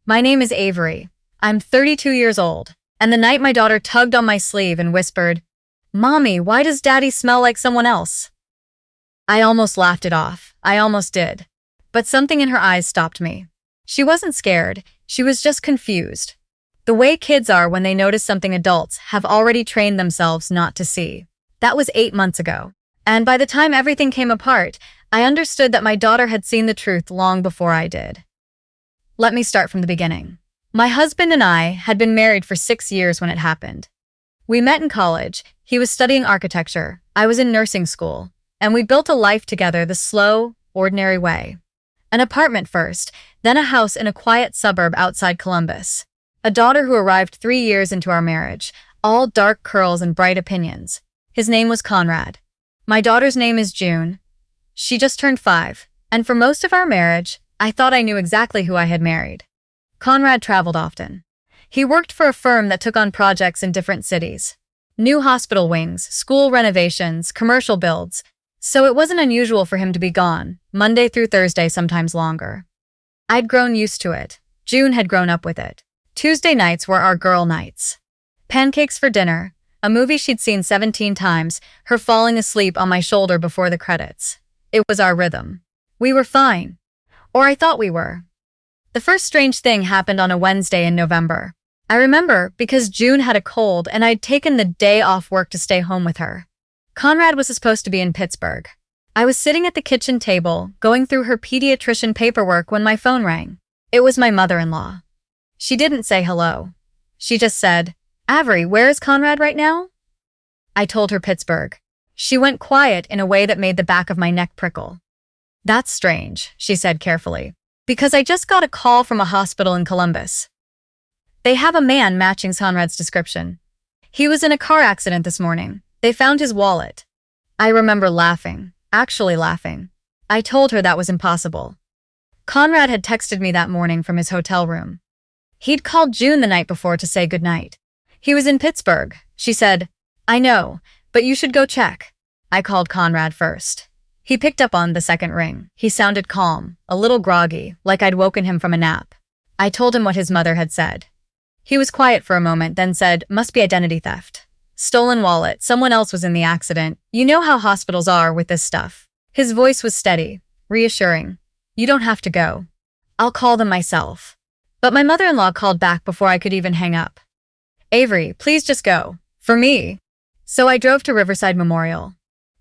My name is Avery. I'm 32 years old. And the night my daughter tugged on my sleeve and whispered, "Mommy, why does Daddy smell like someone else?" I almost laughed it off. I almost did. But something in her eyes stopped me. She wasn't scared. She was just confused. The way kids are when they notice something adults have already trained themselves not to see. That was 8 months ago. And by the time everything came apart, I understood that my daughter had seen the truth long before I did. Let me start from the beginning. My husband and I had been married for 6 years when it happened. We met in college. He was studying architecture. I was in nursing school. And we built a life together the slow, ordinary way. An apartment first, then a house in a quiet suburb outside Columbus. A daughter who arrived 3 years into our marriage, all dark curls and bright opinions. His name was Conrad. My daughter's name is June. She just turned 5, and for most of our marriage, I thought I knew exactly who I had married. Conrad traveled often. He worked for a firm that took on projects in different cities. New hospital wings, school renovations, commercial builds. So it wasn't unusual for him to be gone, Monday through Thursday, sometimes longer. I'd grown used to it. June had grown up with it. Tuesday nights were our girl nights. Pancakes for dinner, a movie she'd seen 17 times, her falling asleep on my shoulder before the credits. It was our rhythm. We were fine. Or I thought we were. The first strange thing happened on a Wednesday in November. I remember because June had a cold and I'd taken the day off work to stay home with her. Conrad was supposed to be in Pittsburgh. I was sitting at the kitchen table, going through her pediatrician paperwork when my phone rang. It was my mother-in-law. She didn't say hello. She just said, "Avery, where is Conrad right now?" I told her Pittsburgh. She went quiet in a way that made the back of my neck prickle. "That's strange," she said carefully, "because I just got a call from a hospital in Columbus. They have a man matching Conrad's description. He was in a car accident this morning. They found his wallet." I remember laughing, actually laughing. I told her that was impossible. Conrad had texted me that morning from his hotel room. He'd called June the night before to say goodnight. He was in Pittsburgh. She said, "I know, but you should go check." I called Conrad first. He picked up on the second ring. He sounded calm, a little groggy, like I'd woken him from a nap. I told him what his mother had said. He was quiet for a moment, then said, "Must be identity theft. Stolen wallet, someone else was in the accident. You know how hospitals are with this stuff." His voice was steady, reassuring. "You don't have to go. I'll call them myself." But my mother-in-law called back before I could even hang up. "Avery, please just go. For me." So I drove to Riverside Memorial.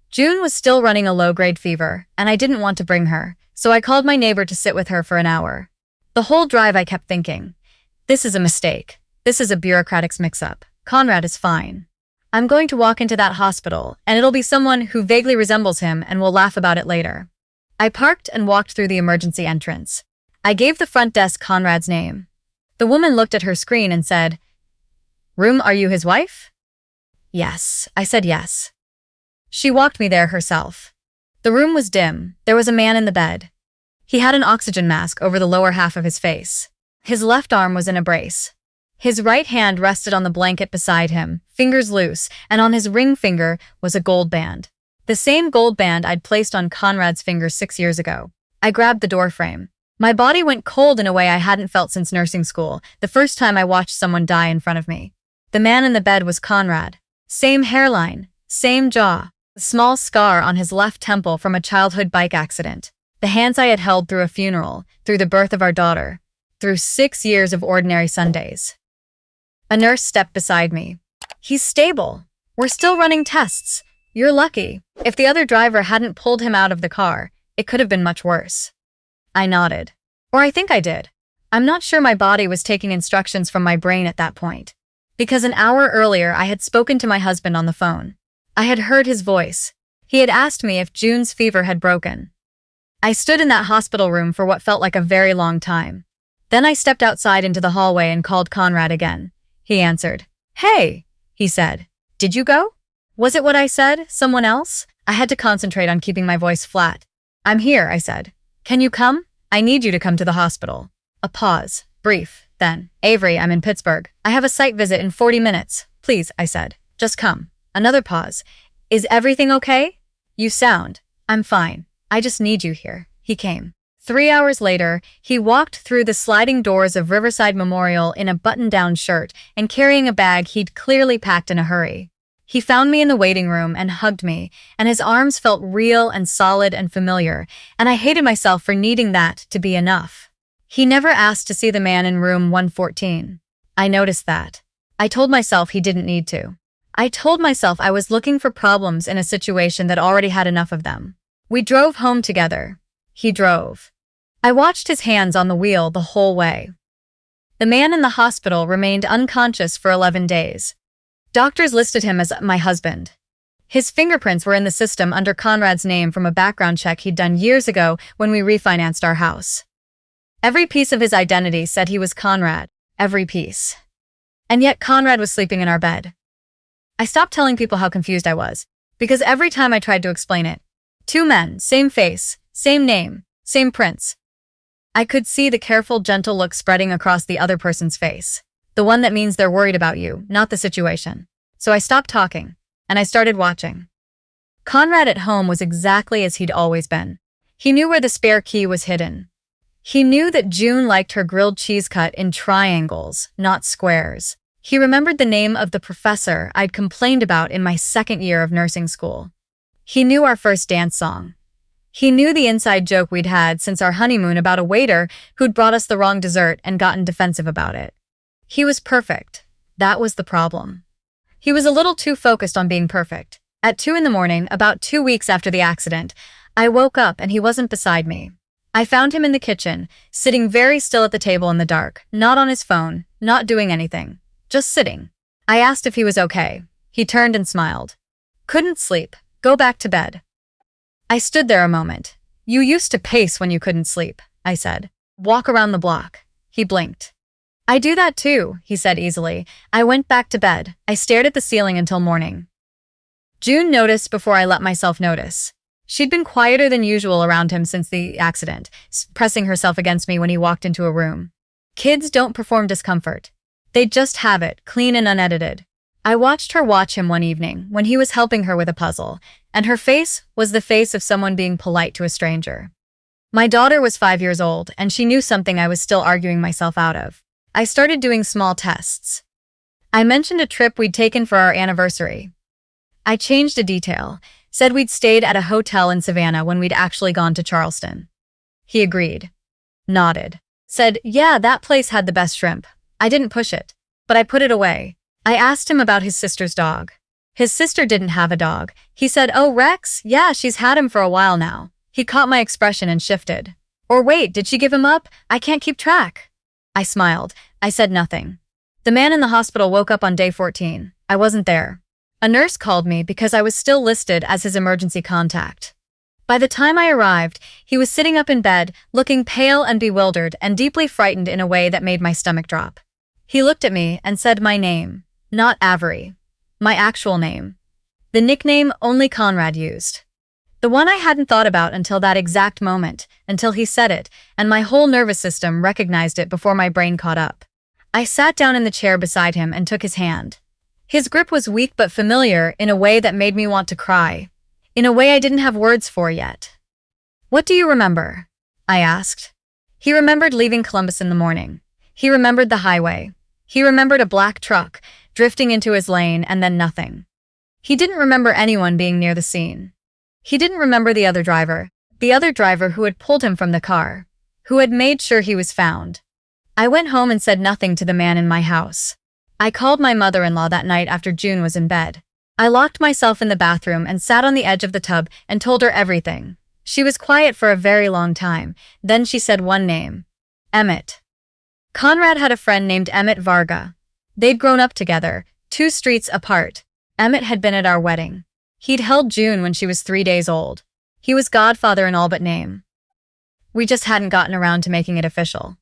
June was still running a low-grade fever, and I didn't want to bring her, so I called my neighbor to sit with her for an hour. The whole drive I kept thinking, this is a mistake. This is a bureaucratic mix-up. Conrad is fine. I'm going to walk into that hospital, and it'll be someone who vaguely resembles him and we'll laugh about it later. I parked and walked through the emergency entrance. I gave the front desk Conrad's name. The woman looked at her screen and said, "Room, are you his wife?" "Yes," I said yes. She walked me there herself. The room was dim. There was a man in the bed. He had an oxygen mask over the lower half of his face. His left arm was in a brace. His right hand rested on the blanket beside him, fingers loose, and on his ring finger was a gold band. The same gold band I'd placed on Conrad's finger 6 years ago. I grabbed the doorframe. My body went cold in a way I hadn't felt since nursing school, the first time I watched someone die in front of me. The man in the bed was Conrad. Same hairline, same jaw, a small scar on his left temple from a childhood bike accident. The hands I had held through a funeral, through the birth of our daughter, through 6 years of ordinary Sundays. A nurse stepped beside me. "He's stable. We're still running tests. You're lucky. If the other driver hadn't pulled him out of the car, it could have been much worse." I nodded. Or I think I did. I'm not sure my body was taking instructions from my brain at that point. Because an hour earlier I had spoken to my husband on the phone. I had heard his voice. He had asked me if June's fever had broken. I stood in that hospital room for what felt like a very long time. Then I stepped outside into the hallway and called Conrad again. He answered. "Hey," he said. "Did you go?" Was it what I said? Someone else? I had to concentrate on keeping my voice flat. "I'm here," I said. "Can you come? I need you to come to the hospital." A pause. Brief. Then, "Avery, I'm in Pittsburgh. I have a site visit in 40 minutes. Please," I said. "Just come." Another pause. "Is everything okay?" "You sound." "I'm fine. I just need you here." He came. 3 hours later, he walked through the sliding doors of Riverside Memorial in a button-down shirt and carrying a bag he'd clearly packed in a hurry. He found me in the waiting room and hugged me, and his arms felt real and solid and familiar, and I hated myself for needing that to be enough. He never asked to see the man in room 114. I noticed that. I told myself he didn't need to. I told myself I was looking for problems in a situation that already had enough of them. We drove home together. He drove. I watched his hands on the wheel the whole way. The man in the hospital remained unconscious for 11 days. Doctors listed him as my husband. His fingerprints were in the system under Conrad's name from a background check he'd done years ago when we refinanced our house. Every piece of his identity said he was Conrad, every piece. And yet Conrad was sleeping in our bed. I stopped telling people how confused I was, because every time I tried to explain it, two men, same face, same name, same prints. I could see the careful, gentle look spreading across the other person's face. The one that means they're worried about you, not the situation. So I stopped talking, and I started watching. Conrad at home was exactly as he'd always been. He knew where the spare key was hidden. He knew that June liked her grilled cheese cut in triangles, not squares. He remembered the name of the professor I'd complained about in my second year of nursing school. He knew our first dance song. He knew the inside joke we'd had since our honeymoon about a waiter who'd brought us the wrong dessert and gotten defensive about it. He was perfect. That was the problem. He was a little too focused on being perfect. At 2 in the morning, about 2 weeks after the accident, I woke up and he wasn't beside me. I found him in the kitchen, sitting very still at the table in the dark, not on his phone, not doing anything, just sitting. I asked if he was okay. He turned and smiled. Couldn't sleep. Go back to bed. I stood there a moment. You used to pace when you couldn't sleep, I said. Walk around the block. He blinked. I do that too, he said easily. I went back to bed. I stared at the ceiling until morning. June noticed before I let myself notice. She'd been quieter than usual around him since the accident, pressing herself against me when he walked into a room. Kids don't perform discomfort. They just have it, clean and unedited. I watched her watch him one evening when he was helping her with a puzzle, and her face was the face of someone being polite to a stranger. My daughter was 5 years old, and she knew something I was still arguing myself out of. I started doing small tests. I mentioned a trip we'd taken for our anniversary. I changed a detail, said we'd stayed at a hotel in Savannah when we'd actually gone to Charleston. He agreed. Nodded. Said, yeah, that place had the best shrimp. I didn't push it, but I put it away. I asked him about his sister's dog. His sister didn't have a dog. He said, oh, Rex? Yeah, she's had him for a while now. He caught my expression and shifted. Or wait, did she give him up? I can't keep track. I smiled. I said nothing. The man in the hospital woke up on day 14. I wasn't there. A nurse called me because I was still listed as his emergency contact. By the time I arrived, he was sitting up in bed, looking pale and bewildered and deeply frightened in a way that made my stomach drop. He looked at me and said my name, not Avery. My actual name. The nickname only Conrad used. The one I hadn't thought about until that exact moment, until he said it, and my whole nervous system recognized it before my brain caught up. I sat down in the chair beside him and took his hand. His grip was weak but familiar in a way that made me want to cry, in a way I didn't have words for yet. What do you remember? I asked. He remembered leaving Columbus in the morning. He remembered the highway. He remembered a black truck drifting into his lane and then nothing. He didn't remember anyone being near the scene. He didn't remember the other driver who had pulled him from the car, who had made sure he was found. I went home and said nothing to the man in my house. I called my mother-in-law that night after June was in bed. I locked myself in the bathroom and sat on the edge of the tub and told her everything. She was quiet for a very long time. Then she said one name. Emmett. Conrad had a friend named Emmett Varga. They'd grown up together, 2 streets apart. Emmett had been at our wedding. He'd held June when she was 3 days old. He was godfather in all but name. We just hadn't gotten around to making it official.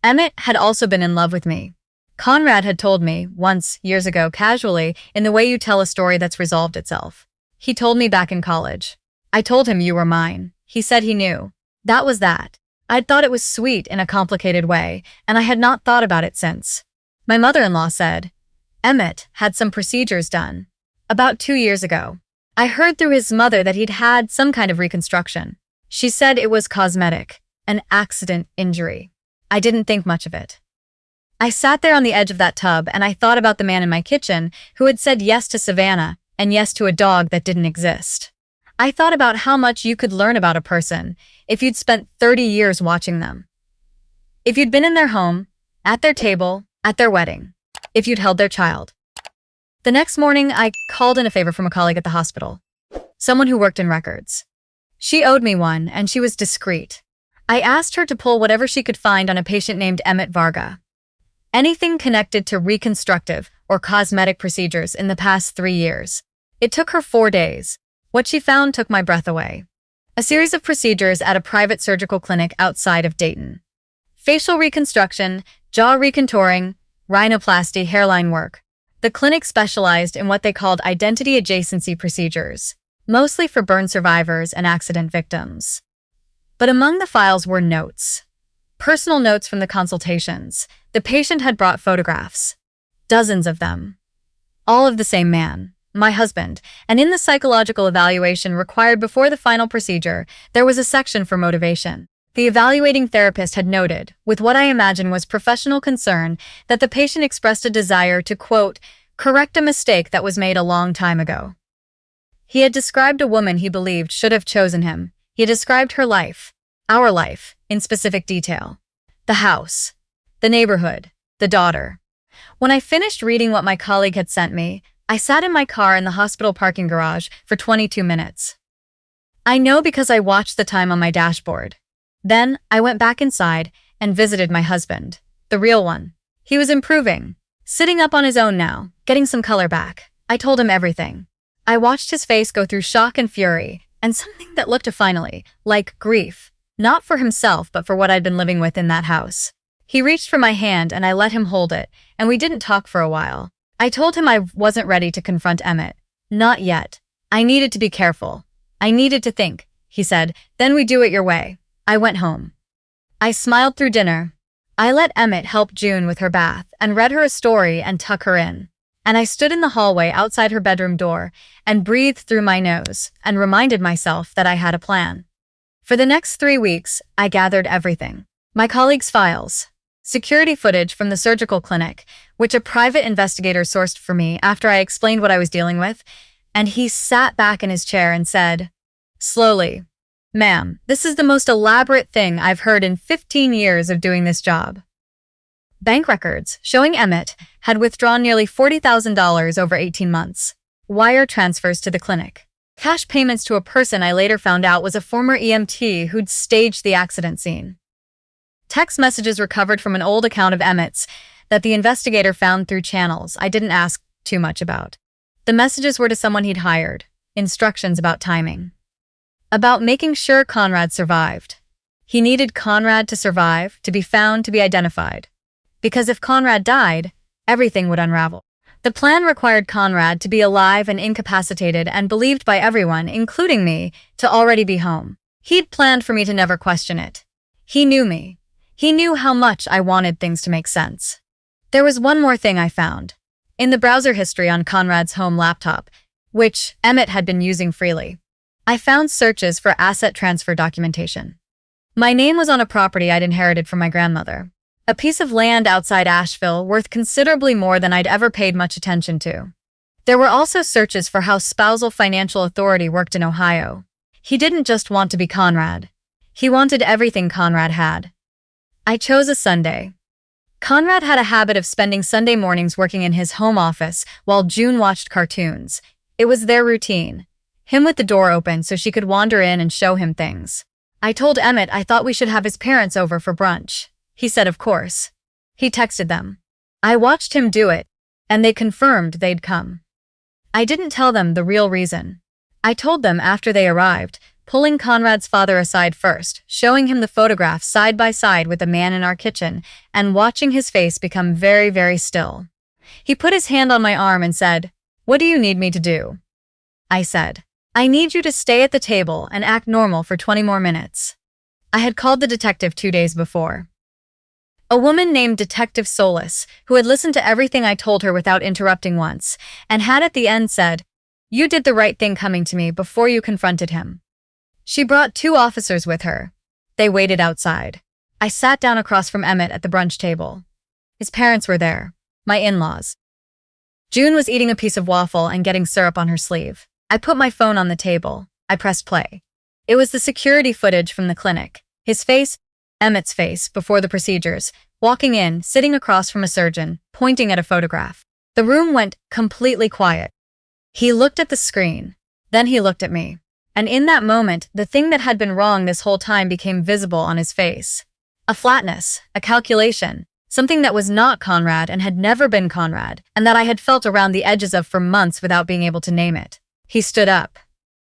Emmett had also been in love with me. Conrad had told me, once, years ago, casually, in the way you tell a story that's resolved itself. He told me back in college. I told him you were mine. He said he knew. That was that. I'd thought it was sweet in a complicated way, and I had not thought about it since. My mother-in-law said, Emmett had some procedures done. About 2 years ago. I heard through his mother that he'd had some kind of reconstruction. She said it was cosmetic, an accident injury. I didn't think much of it. I sat there on the edge of that tub and I thought about the man in my kitchen who had said yes to Savannah and yes to a dog that didn't exist. I thought about how much you could learn about a person if you'd spent 30 years watching them. If you'd been in their home, at their table, at their wedding, if you'd held their child. The next morning, I called in a favor from a colleague at the hospital, someone who worked in records. She owed me one, and she was discreet. I asked her to pull whatever she could find on a patient named Emmett Varga. Anything connected to reconstructive or cosmetic procedures in the past 3 years. It took her 4 days. What she found took my breath away. A series of procedures at a private surgical clinic outside of Dayton. Facial reconstruction, jaw recontouring, rhinoplasty, hairline work. The clinic specialized in what they called identity adjacency procedures, mostly for burn survivors and accident victims. But among the files were notes. Personal notes from the consultations. The patient had brought photographs. Dozens of them. All of the same man, my husband, and in the psychological evaluation required before the final procedure, there was a section for motivation. The evaluating therapist had noted, with what I imagine was professional concern, that the patient expressed a desire to, quote, correct a mistake that was made a long time ago. He had described a woman he believed should have chosen him. He had described her life, our life, in specific detail. The house, the neighborhood, the daughter. When I finished reading what my colleague had sent me, I sat in my car in the hospital parking garage for 22 minutes. I know because I watched the time on my dashboard. Then, I went back inside and visited my husband, the real one. He was improving, sitting up on his own now, getting some color back. I told him everything. I watched his face go through shock and fury, and something that looked finally like grief, not for himself but for what I'd been living with in that house. He reached for my hand and I let him hold it, and we didn't talk for a while. I told him I wasn't ready to confront Emmett. Not yet. I needed to be careful. I needed to think, he said, then we do it your way. I went home. I smiled through dinner. I let Emmett help June with her bath and read her a story and tuck her in. And I stood in the hallway outside her bedroom door and breathed through my nose and reminded myself that I had a plan. For the next 3 weeks, I gathered everything. My colleagues' files, security footage from the surgical clinic, which a private investigator sourced for me after I explained what I was dealing with, and he sat back in his chair and said, slowly, ma'am, this is the most elaborate thing I've heard in 15 years of doing this job. Bank records showing Emmett had withdrawn nearly $40,000 over 18 months. Wire transfers to the clinic. Cash payments to a person I later found out was a former EMT who'd staged the accident scene. Text messages recovered from an old account of Emmett's that the investigator found through channels I didn't ask too much about. The messages were to someone he'd hired. Instructions about timing. About making sure Conrad survived. He needed Conrad to survive, to be found, to be identified. Because if Conrad died, everything would unravel. The plan required Conrad to be alive and incapacitated and believed by everyone, including me, to already be home. He'd planned for me to never question it. He knew me. He knew how much I wanted things to make sense. There was one more thing I found. In the browser history on Conrad's home laptop, which Emmett had been using freely, I found searches for asset transfer documentation. My name was on a property I'd inherited from my grandmother. A piece of land outside Asheville worth considerably more than I'd ever paid much attention to. There were also searches for how Spousal Financial Authority worked in Ohio. He didn't just want to be Conrad. He wanted everything Conrad had. I chose a Sunday. Conrad had a habit of spending Sunday mornings working in his home office while June watched cartoons. It was their routine. Him with the door open so she could wander in and show him things. I told Emmett I thought we should have his parents over for brunch. He said of course. He texted them. I watched him do it, and they confirmed they'd come. I didn't tell them the real reason. I told them after they arrived, pulling Conrad's father aside first, showing him the photographs side by side with the man in our kitchen, and watching his face become very, very still. He put his hand on my arm and said, "What do you need me to do?" I said, "I need you to stay at the table and act normal for 20 more minutes." I had called the detective 2 days before. A woman named Detective Solis, who had listened to everything I told her without interrupting once, and had at the end said, "You did the right thing coming to me before you confronted him." She brought 2 officers with her. They waited outside. I sat down across from Emmett at the brunch table. His parents were there, my in-laws. June was eating a piece of waffle and getting syrup on her sleeve. I put my phone on the table. I pressed play. It was the security footage from the clinic. His face, Emmett's face, before the procedures, walking in, sitting across from a surgeon, pointing at a photograph. The room went completely quiet. He looked at the screen. Then he looked at me. And in that moment, the thing that had been wrong this whole time became visible on his face. A flatness, a calculation, something that was not Conrad and had never been Conrad, and that I had felt around the edges of for months without being able to name it. He stood up.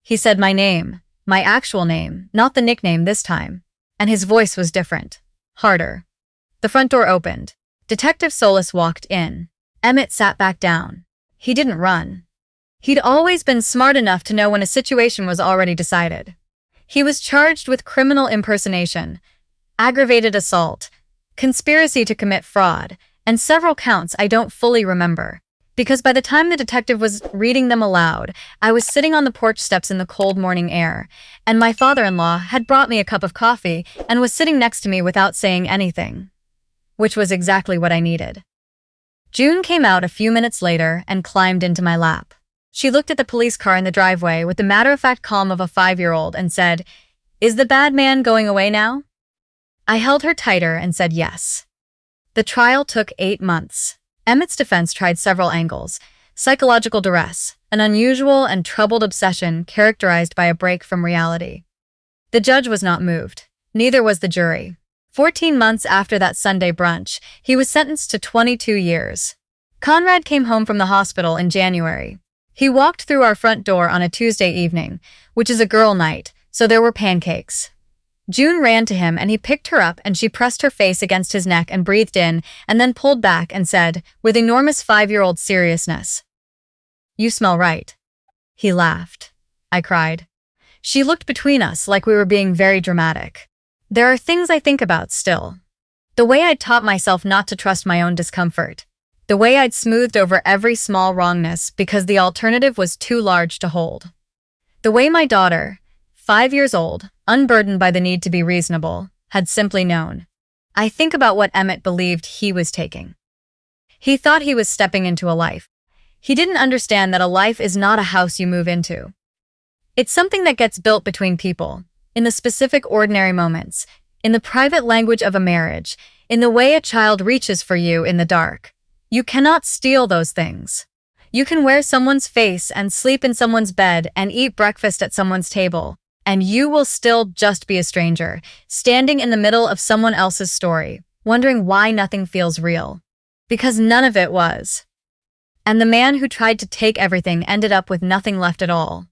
He said my name, my actual name, not the nickname this time. And his voice was different, harder. The front door opened. Detective Solis walked in. Emmett sat back down. He didn't run. He'd always been smart enough to know when a situation was already decided. He was charged with criminal impersonation, aggravated assault, conspiracy to commit fraud, and several counts I don't fully remember. Because by the time the detective was reading them aloud, I was sitting on the porch steps in the cold morning air, and my father-in-law had brought me a cup of coffee and was sitting next to me without saying anything. Which was exactly what I needed. June came out a few minutes later and climbed into my lap. She looked at the police car in the driveway with the matter-of-fact calm of a 5-year-old and said, "Is the bad man going away now?" I held her tighter and said yes. The trial took 8 months. Emmett's defense tried several angles: psychological duress, an unusual and troubled obsession characterized by a break from reality. The judge was not moved. Neither was the jury. 14 months after that Sunday brunch, he was sentenced to 22 years. Conrad came home from the hospital in January. He walked through our front door on a Tuesday evening, which is a girl night, so there were pancakes. June ran to him and he picked her up and she pressed her face against his neck and breathed in and then pulled back and said, with enormous 5-year-old seriousness, "You smell right." He laughed. I cried. She looked between us like we were being very dramatic. There are things I think about still. The way I'd taught myself not to trust my own discomfort. The way I'd smoothed over every small wrongness because the alternative was too large to hold. The way my daughter, 5 years old, unburdened by the need to be reasonable, had simply known. I think about what Emmett believed he was taking. He thought he was stepping into a life. He didn't understand that a life is not a house you move into. It's something that gets built between people, in the specific ordinary moments, in the private language of a marriage, in the way a child reaches for you in the dark. You cannot steal those things. You can wear someone's face and sleep in someone's bed and eat breakfast at someone's table, and you will still just be a stranger, standing in the middle of someone else's story, wondering why nothing feels real. Because none of it was. And the man who tried to take everything ended up with nothing left at all.